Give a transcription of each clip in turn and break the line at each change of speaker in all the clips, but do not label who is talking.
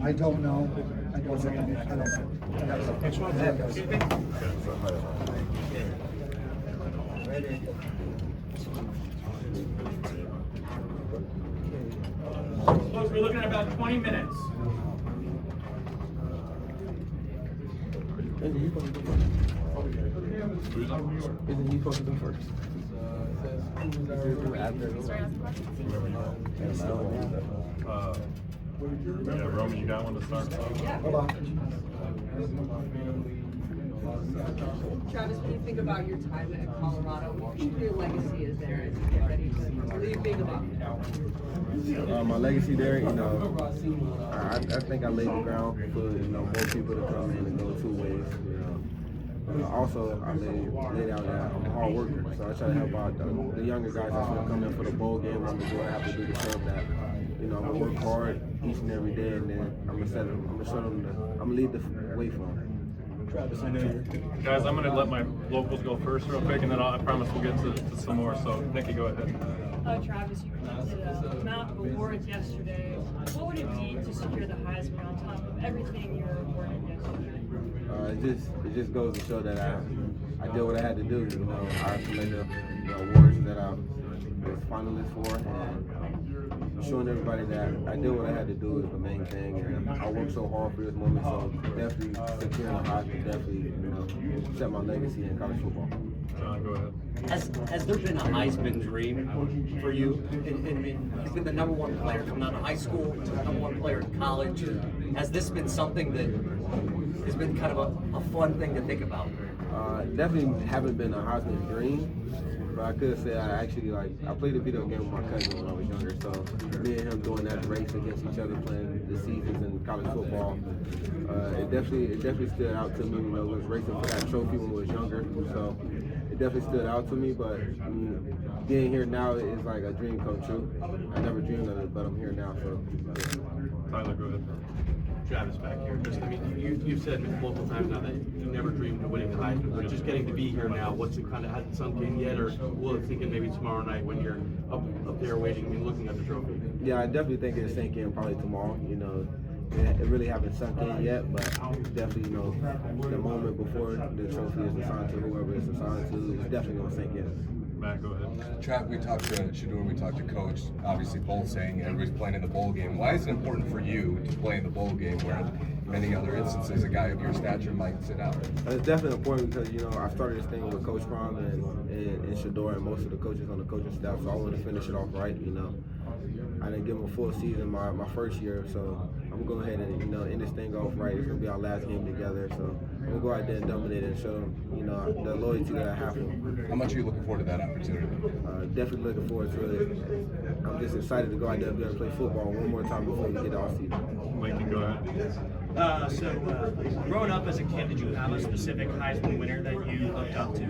I don't know. I don't know.
Folks, we're looking at about 20 minutes.
Isn't he supposed to do first?
Yeah, Roman, you got one to start?
Hold on.
Travis, when you think about your time at Colorado, what do you think your legacy is there as you get ready to leave big about it?
My legacy there, I think I laid the ground for more people to come in and go two ways. Also, I laid out that I'm a hard worker, so I try to help out the younger guys that's going to come in for the bowl game. I'm going to do what I have to do to serve that. I'm going to work hard each and every day, and then I'm going to show them, I'm going to lead the way for them.
Travis, I know you're.
Guys, I'm going to let my locals go first real quick, and then I promise we'll get to some more. So, Nikki, go ahead.
Travis, you presented a amount of awards yesterday. What would it mean to secure the Heisman on top of everything you were awarded yesterday?
It just goes to show that I did what I had to do. I collected the awards that I was finalist for, and showing everybody that I did what I had to do is the main thing. And I worked so hard for this moment, so definitely securing the Heisman definitely set my legacy in college football.
John, go ahead.
Has there been a Heisman dream for you? You've been the number one player coming out of high school, number one player in college. Has this been something that has been kind of a fun thing to think about?
Definitely haven't been a Heisman dream, but I could say I actually I played a video game with my cousin when I was younger, so me and him doing that race against each other, playing the seasons in college football, it definitely stood out to me. Was racing for that trophy when I was younger, so it definitely stood out to me. But being here now is like a dream come true. I never dreamed of it, but I'm here now. So
Tyler, go ahead.
Travis back here. You've said multiple times now that you never dreamed of winning the Heisman, but just getting to be here now, what's it kind of hasn't sunk in yet, or will it sink in maybe tomorrow night when you're up there waiting and looking at the trophy?
Yeah, I definitely think it'll sink in probably tomorrow. It really haven't sunk in yet, but definitely, the moment before the trophy is assigned to whoever it's assigned to, it's definitely gonna sink in.
Matt, go ahead.
Trav, we talked to Shador, we talked to Coach, obviously both saying everybody's playing in the bowl game. Why is it important for you to play in the bowl game where in many other instances a guy of your stature might sit out?
It's definitely important because, I started this thing with Coach Prom and Shador and most of the coaches on the coaching staff, so I wanted to finish it off right, I didn't give him a full season my first year, so I'm going to go ahead and, end this thing off right. It's going to be our last game together, so I'm going to go out there and dominate and show them, the loyalty that I have for them.
How much are you looking forward to that opportunity?
Definitely looking forward to it. I'm just excited to go out there and be able to play football one more time before we get off season.
Lincoln, go ahead.
Growing up as a kid, did you have a specific Heisman winner that you looked up to?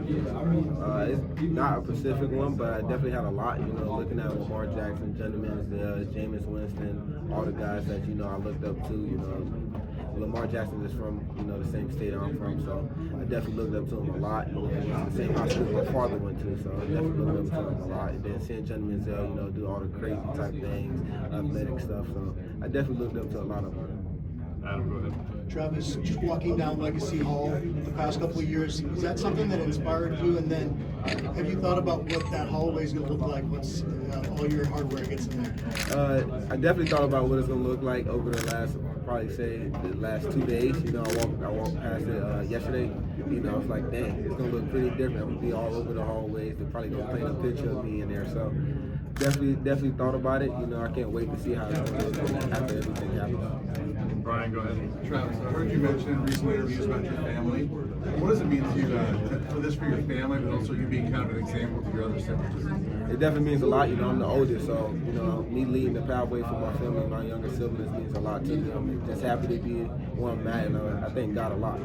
It's not a specific one, but I definitely had a lot. Looking at Lamar Jackson, Jameis Winston, all the guys that I looked up to. Lamar Jackson is from the same state I'm from, so I definitely looked up to him a lot. It's the same high school my father went to, so I definitely looked up to him a lot. And then seeing Johnny Manziel, do all the crazy type things, athletic stuff. So I definitely looked up to a lot of them.
Adam, go ahead.
Travis, just walking down Legacy Hall the past couple of years, is that something that inspired you? And then have you thought about what that hallway is going to look like once all your hardware gets in there?
I definitely thought about what it's going to look like over the last 2 days. I walked past it yesterday. It's like, dang, it's going to look pretty different. I'm going to be all over the hallways. They're probably going to paint a picture of me in there. So definitely thought about it. I can't wait to see how it's going to look after everything happens.
Brian, go ahead.
Travis, I heard you mention in recent interviews about your family. What does it mean to you for your family, but also you being kind of an example to your other siblings?
It definitely means a lot. I'm the oldest, so me leading the pathway for my family, my younger siblings means a lot to me. I'm just happy to be where I'm at, and I thank God a lot.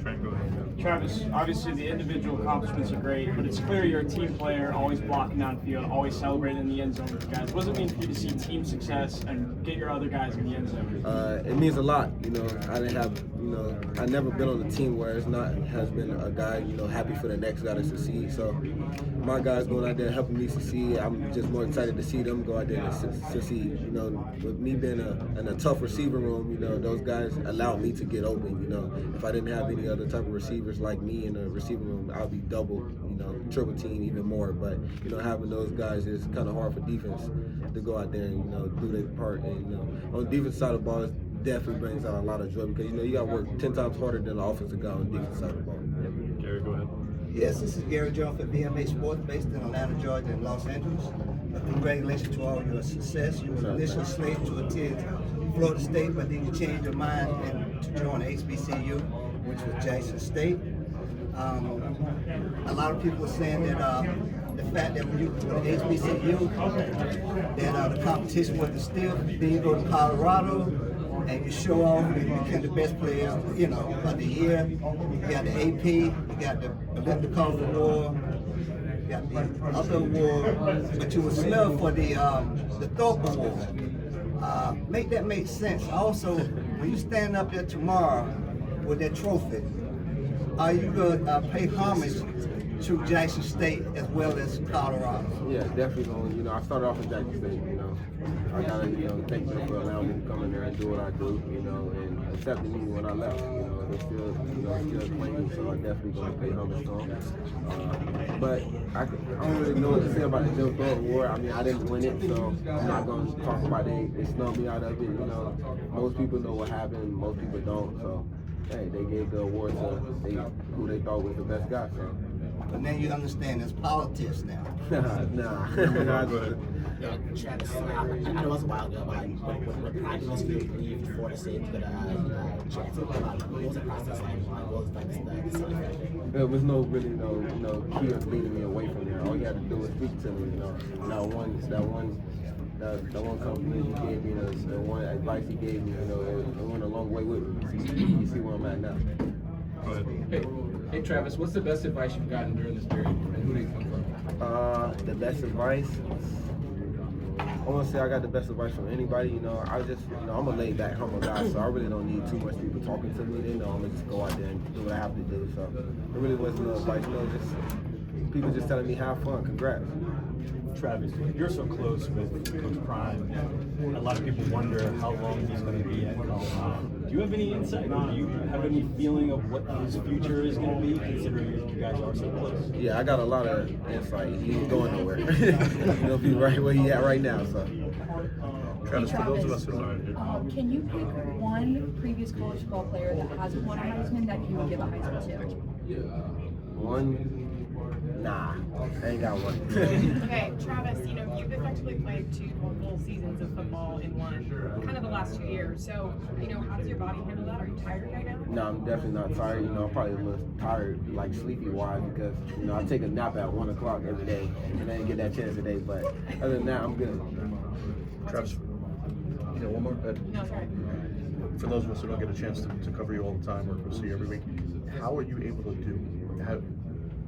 Trent, go ahead.
Travis, obviously the individual accomplishments are great, but it's clear you're a team player, always blocking downfield, always celebrating in the end zone with the guys. What does it mean for you to see team success and get your other guys in the end zone?
It means a lot. I didn't have I've never been on a team where has been a guy, happy for the next guy to succeed. So my guys going out there helping me succeed, I'm just more excited to see them go out there and succeed. With me being in a tough receiver room, those guys allowed me to get open. If I didn't have any other type of receivers like me in the receiver room, I'd be double, triple team even more. But having those guys is kind of hard for defense to go out there and do their part. And on the defense side of the ball, it definitely brings out a lot of joy because you got to work 10 times harder than the offensive guy on the defense side of the ball.
Gary, go ahead.
Yes, this is Gary Jones for BMA Sports, based in Atlanta, Georgia, and Los Angeles. Congratulations to all your success. You were initially slated to attend Florida State, but then you changed your mind and to join HBCU, which was Jackson State. A lot of people were saying that the fact that when you go to HBCU, that the competition was stiff. Then you go to Colorado, and you show off and you become the best players, of the year. You got the AP, you got the Olympic College Award, you got the other award, but you were snubbed for the Thorpe Award. Make that make sense. Also, when you stand up there tomorrow with that trophy, are you going to pay homage to Jackson State as well as Colorado?
Yeah, definitely going. I started off in Jackson State. I gotta thank them for allowing me to come in there and do what I do. And accepting me when I left. They still playing me, so I definitely gonna pay homage to them. But I don't really know what to say about the Joe Thorpe Award. I mean, I didn't win it, so I'm not gonna talk about it. They snubbed me out of it. Most people know what happened. Most people don't. So hey, they gave the award to who they thought was the best guy. So.
But now you understand it's politics now.
Nah.
Travis, I know it was a while ago, but what pride was for you to leave Florida State to go to Jackson? What was the process like? What was the celebration?
There was no key of leading me away from there. All you had to do was speak to me. That one compliment he gave me, the one advice he gave me, it went a long way with me. You see where I'm at now.
Go ahead.
Hey Travis, what's the best advice you've gotten during this period, and who did it come from?
The best advice, I want to say I got the best advice from anybody. I just, I'm a laid back, humble guy, so I really don't need too much people talking to me. They know I'm gonna just go out there and do what I have to do. So it really wasn't no advice, just people just telling me have fun. Congrats.
Travis, you're so close with Coach Prime. A lot of people wonder how long he's going to be at Colorado. Do you have any insight? Do you have any feeling of what his future is going to be, considering you guys are so close?
Yeah, I got a lot of insight. He ain't going nowhere. He'll be right where he at right now. So.
Travis, for those of us who
can you pick one previous college football player that has won a Heisman that you would give a Heisman to?
One? Nah, I ain't got one.
Okay, Travis, you've effectively played 2 full seasons of football in one, kind of the last 2 years. So, how does your body handle that? Are you tired right now?
No, I'm definitely not tired. I'm probably a little tired, like sleepy-wise, because, I take a nap at 1 o'clock every day, and I didn't get that chance today. But other than that, I'm good.
Travis, one more?
No, sorry.
For those of us who don't get a chance to cover you all the time or see you every week, how are you able to do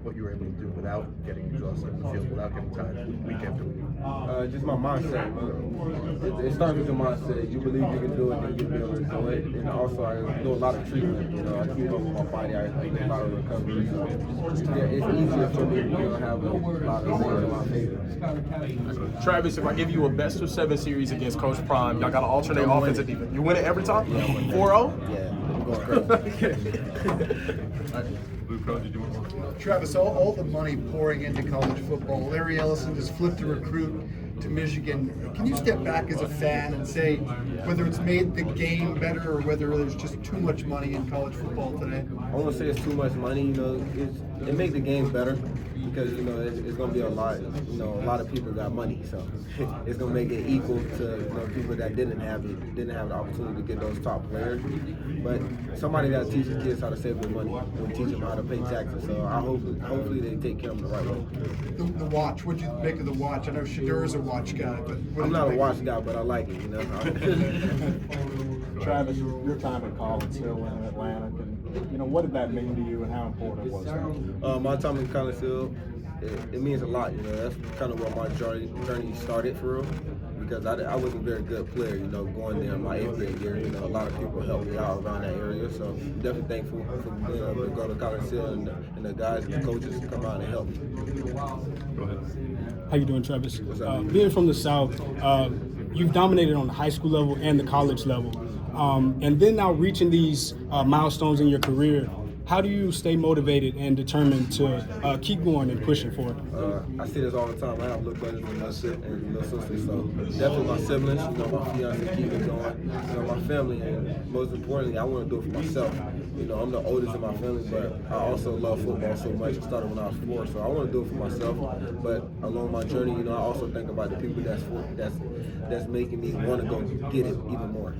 what you were able to do without getting exhausted in the field, without getting tired week after week?
Just my mindset. It starts with your mindset. You believe you can do it, then you'll be able to do it. And also, I do a lot of treatment. I keep up with my body. I do a lot of recovery. So it's easier for me to have a lot of things in my favor.
Travis, if I give you a best of 7 series against Coach Prime, y'all got to alternate offense and defense. You win it every time?
Yeah,
4-0?
Yeah, I'm going crazy.
Travis, all the money pouring into college football. Larry Ellison just flipped a recruit to Michigan. Can you step back as a fan and say whether it's made the game better or whether there's just too much money in college football today?
I want to say it's too much money. It makes the game better because it's going to be a lot. A lot of people got money, so it's going to make it equal to people that didn't have the opportunity to get those top players. But somebody got to teach the kids how to save their money and teach them how to pay taxes. So hopefully they take care of them the right way.
The watch. What'd you make of the watch? I know Shadeur is a watch guy, but
I'm not a watch guy, but I like it.
Travis, your time at Collinsville and Atlanta, what did that mean to you and how important was that?
My time in Collinsville, it means a lot. That's kind of where my journey started for real. because I was a very good player, you know, going there in my 8th grade year. You know, a lot of people helped me out around that area, so I'm definitely thankful for being able to go to College Hill and the guys and the coaches to come out and help me.
Go ahead. How you doing, Travis?
What's up?
Being from the South, you've dominated on the high school level and the college level. And then now reaching these milestones in your career, how do you stay motivated and determined to keep going and pushing for it?
I see this all the time. I have little brothers and little sisters, so definitely my siblings, you know, my fiance keep me going, you know, my family, and most importantly, I want to do it for myself. You know, I'm the oldest in my family, but I also love football so much. It started when I was 4, so I want to do it for myself. But along my journey, you know, I also think about the people that's making me want to go get it even more.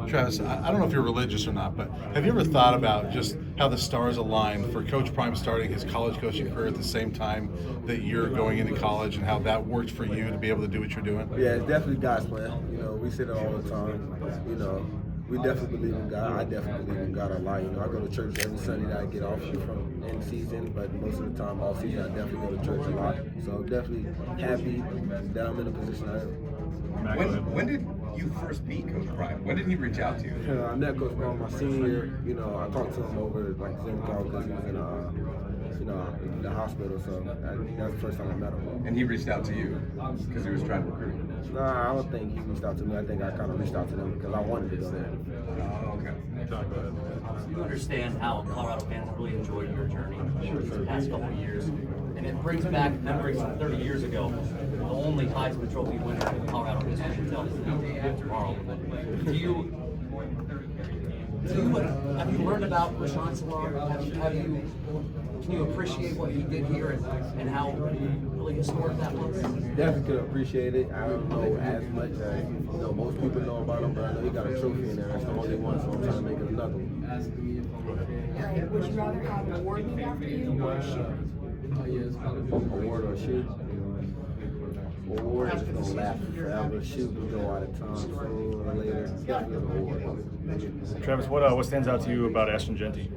Travis, I don't know if you're religious or not, but have you ever thought about just how the stars aligned for Coach Prime starting his college coaching career at the same time that you're going into college, and how that worked for you to be able to do what you're doing?
Yeah, it's definitely God's plan. You know, we say it all the time. You know, we definitely believe in God. I definitely believe in God a lot. You know, I go to church every Sunday that I get off from in season, but most of the time, all season, I definitely go to church a lot. So definitely happy that I'm in the position I am.
When did you first meet Coach Prime? When did he reach out to you?
I met Coach Prime my senior year. You know, I talked to him over like Zoom call because he was in the hospital. So that's the first time I met him.
And he reached out to you because he was trying to recruit you?
Nah, I don't think he reached out to me. I think I kind of reached out to them because I wanted to go there.
Oh, okay.
You understand how Colorado fans really enjoyed your journey the past couple of years. And it brings back memories from 30 years ago. The only Heisman Trophy winner in Colorado history until tomorrow. Have you learned about Rashawn Salar? Can you appreciate what he did here and how really historic that was?
Definitely could appreciate it. I don't know as much as most people know about him, but I know he got a trophy in there. That's the only one, so I'm trying to make it another one.
Would you rather have an award named after you or a shoe?
Award or shoe? Award is gonna last forever. Shoe can go out of time sooner or later. Definitely an award.
Travis, what stands out to you about Ashton Genty?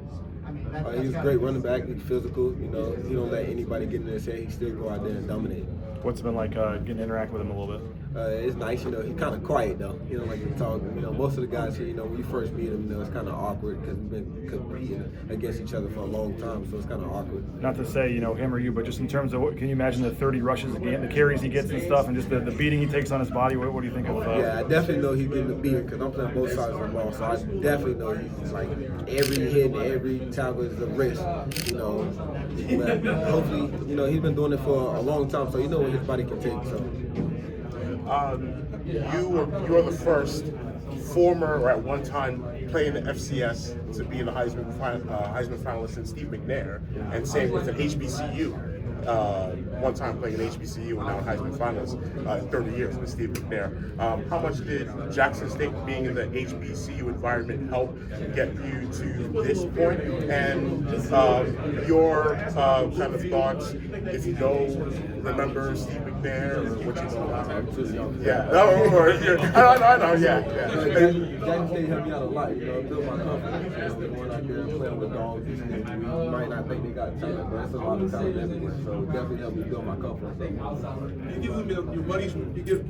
He's a great running back. He's physical. You know, he don't let anybody get in his head. He still go out there and dominate.
What's it been like getting to interact with him a little bit?
It's nice, you know. He's kind of quiet though. He don't like to talk. You know, most of the guys here, you know, when you first meet him, you know, it's kind of awkward because we've been competing against each other for a long time, so it's kind of awkward.
Not to say, you know, him or you, but just in terms of can you imagine the 30 rushes a game, the carries he gets and stuff, and just the beating he takes on his body? What do you think of?
Yeah, I definitely know he's getting the beating because I'm playing both sides of the ball, so I definitely know he's like every hit, every tackle is a risk. You know, but hopefully, you know, he's been doing it for a long time, so you know what his body can take. So.
You're the first former or at one time playing the FCS to be in the Heisman finalist in Steve McNair, and same with an HBCU. One time playing an HBCU and now a Heisman finalist 30 years with Steve McNair. How much did Jackson State being in the HBCU environment help get you to this point? And your kind of thoughts, if you remember Steve McNair or what you know about him? Yeah, I know, yeah.
Jackson State helped me out a lot, you know, built my confidence. You know, going out there and playing with dogs, you might not think they got talent, but it's a lot of talent everywhere. So definitely helped me build my confidence.
You give them your buddies,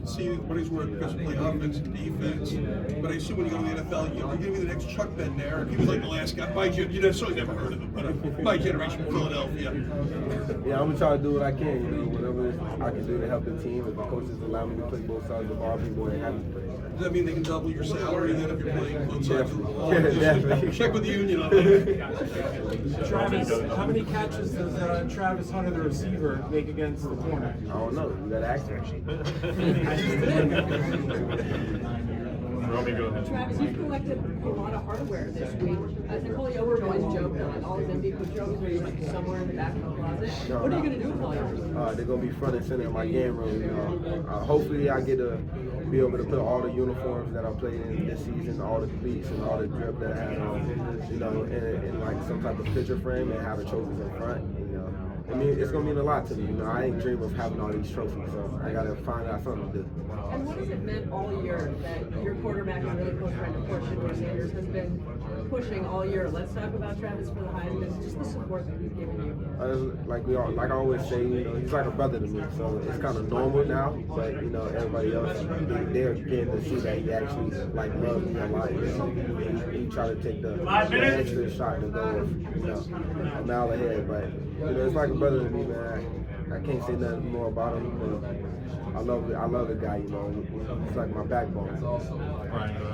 see your buddies work because you play offense and defense. But I assume when you go to the NFL, you're going to be the next Chuck Ben there. He was like the last guy. You necessarily never heard of him, but my generation from Philadelphia.
Yeah, I'm going to try to do what I can, you know, whatever I can do to help the team. If the coaches allow me to play both sides of the ball, I'll be more than happy to play.
Does that mean they can double your salary then if you're playing both sides of the ball?
Definitely.
Check with the union on that.
Travis, how many catches does Travis Hunter, the receiver, make against the corner?
I don't know. You got to ask him.
Travis, you've collected a lot of hardware this week. Nicole Yoder always joked that like all his MVP trophies are like somewhere in the back of the closet. What are you going to do with all yours?
They're going to be front and center in my game room. Hopefully I get to be able to put all the uniforms that I played in this season, all the cleats and all the drip that I had on, you know, in like some type of picture frame and have the trophies in front. You know, I mean, it's gonna mean a lot to me. You know, I ain't dream of having all these trophies, so I gotta find out something to do.
And what has it meant all year that your quarterback is really close friend of course, Shedeur Sanders has been pushing all year? Let's talk about Travis for the Heisman, just the support that he's giving you.
Like I always say, you know, he's like a brother to me, so it's kind of normal now. But you know, everybody else, they're getting to see that he actually like loves me a lot. You know, he tried to take the extra shot to go, you know, a mile ahead. But you know, it's like a brother to me, man. I can't say nothing more about him. You know, I love the guy. You know, he's like my backbone.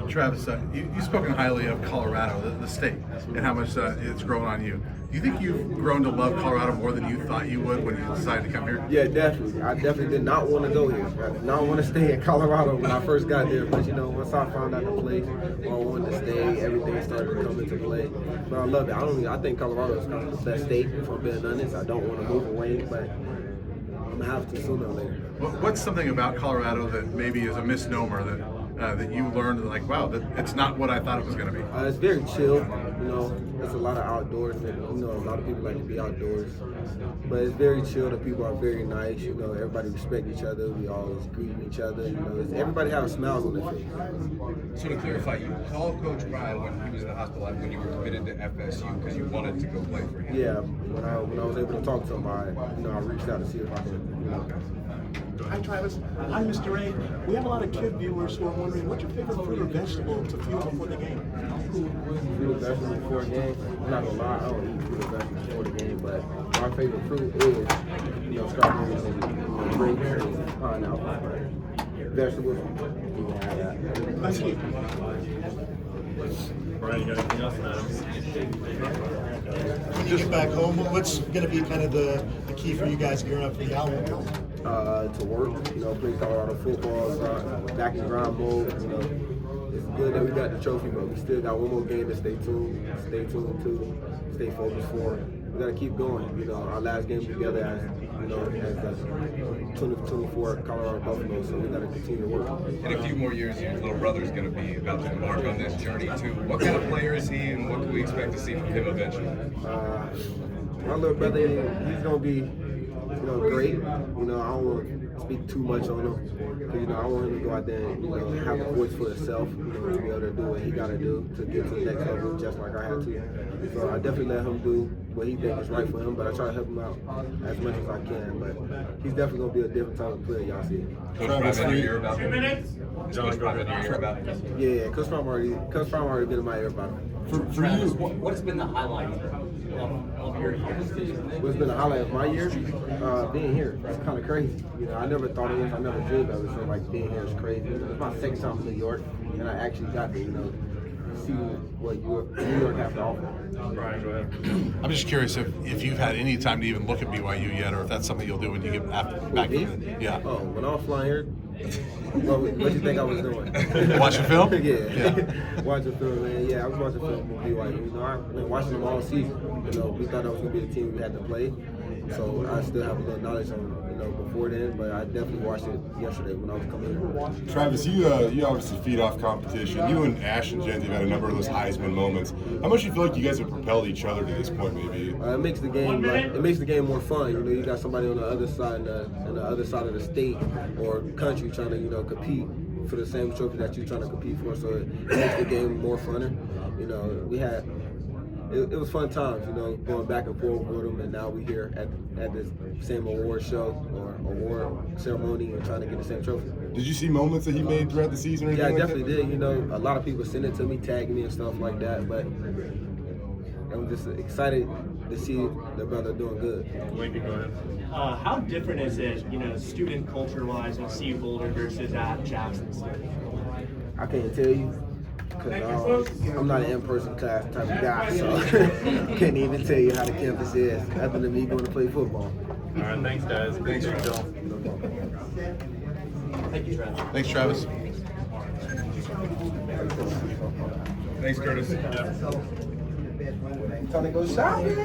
Travis, you've spoken highly of Colorado, the state, and how much it's grown on you. Do you think you've grown to love Colorado more than you thought you would when you decided to come here?
Yeah, definitely. I definitely did not want to go here. I did not want to stay in Colorado when I first got there. But you know, once I found out the place where I wanted to stay, everything started to come into play. But I love it. I think Colorado is kind of the best state, if I'm being honest. I don't want to move away, but I'm gonna have to sooner or later.
What's something about Colorado that maybe is a misnomer that you learned, like, wow, that it's not what I thought it was going to be?
It's very chill. You know, there's a lot of outdoors, and you know, a lot of people like to be outdoors. But it's very chill. The people are very nice. You know, everybody respect each other. We always greet each other. You know, everybody has smiles on their face.
So to clarify, you called Coach Prime when he was in the hospital when you were committed to FSU because you wanted to go play for him.
Yeah, when I was able to talk to him, I reached out to see if I could. You know.
Hi, Travis. I'm Mr. A. We have a lot of kid viewers who are wondering, what's your favorite fruit or vegetable to fuel before the game?
Fruit or vegetable before a game? I'm not gonna lie, I don't eat fruit or vegetables before the game, but my favorite fruit is, you know, strawberries and grapes and pineapple. Vegetables, you can have that.
Thank you.
Brian, you got anything else, Adam?
When you get back home, what's going to be kind of the key for you guys gearing up for the Allen?
To work, you know, play Colorado football, back in grind mode. You know, it's good that we got the trophy, but we still got one more game to stay tuned to, stay focused for. We got to keep going. You know, our last game together as the 2024 Colorado Buffalo, so we got to continue to work.
In a few more years, your little brother's going to be about to embark on this journey too. What kind of player is he, and what can we expect to see from him eventually?
My little brother, he's going to be, you know, great. You know, I don't want to speak too much on him because, you know, I want him to go out there and, you know, have a voice for himself, you know, to be able to do what he got to do to get to the next level just like I had to. So I definitely let him do what he thinks is right for him, but I try to help him out as much as I can. But he's definitely going to be a different type of player, y'all see.
Coach Prime, you hear about him? Is Coach Prime in your ear about him?
Yeah, Coach Prime already been in my ear about him.
For Travis, what's been the highlight of your year?
What's been the highlight of my year? Being here. It's kind of crazy. You know, I never thought of this. I never dreamed of it. So like being here is crazy. It's my second time in New York, and I actually got to, you know, see what New York has to offer.
Brian, go ahead.
I'm just curious if you've had any time to even look at BYU yet, or if that's something you'll do when you get back in. Yeah.
Oh, when I was flying here, what do you think I was doing?
Watching film?
Yeah. Watching film, man. Yeah, I was watching film with BYU. You know, I've been watching them all season. You know, we thought that was going to be the team we had to play. So I still have a little knowledge on, you know, before then, but I definitely watched it yesterday when I was coming here.
Travis, you obviously feed off competition. You and Ash and Jenzy have had a number of those Heisman moments. How much do you feel like you guys have propelled each other to this point, maybe?
It makes the game more fun. You know, you got somebody on the other side, on the other side of the state or country trying to, you know, compete for the same trophy that you're trying to compete for. So it makes the game more funner. You know, it was fun times, you know, going back and forth with them, and now we're here at this same award show or award ceremony and trying to get the same trophy.
Did you see moments that he made throughout the season or anything?
Yeah, I
like
definitely did. You know, a lot of people send it to me, tagging me and stuff like that, but I'm just excited to see the brother doing good.
Go ahead.
How different is it, you know, student culture-wise at CU Boulder versus at Jackson State?
I can't tell you. Because I'm not an in-person class type of guy, so can't even tell you how the campus is, other than me going to play football.
All right, thanks, guys. Thanks, Joe.
Thank you, Travis.
Thanks, Travis.
Thanks, Curtis.
Time to go shopping.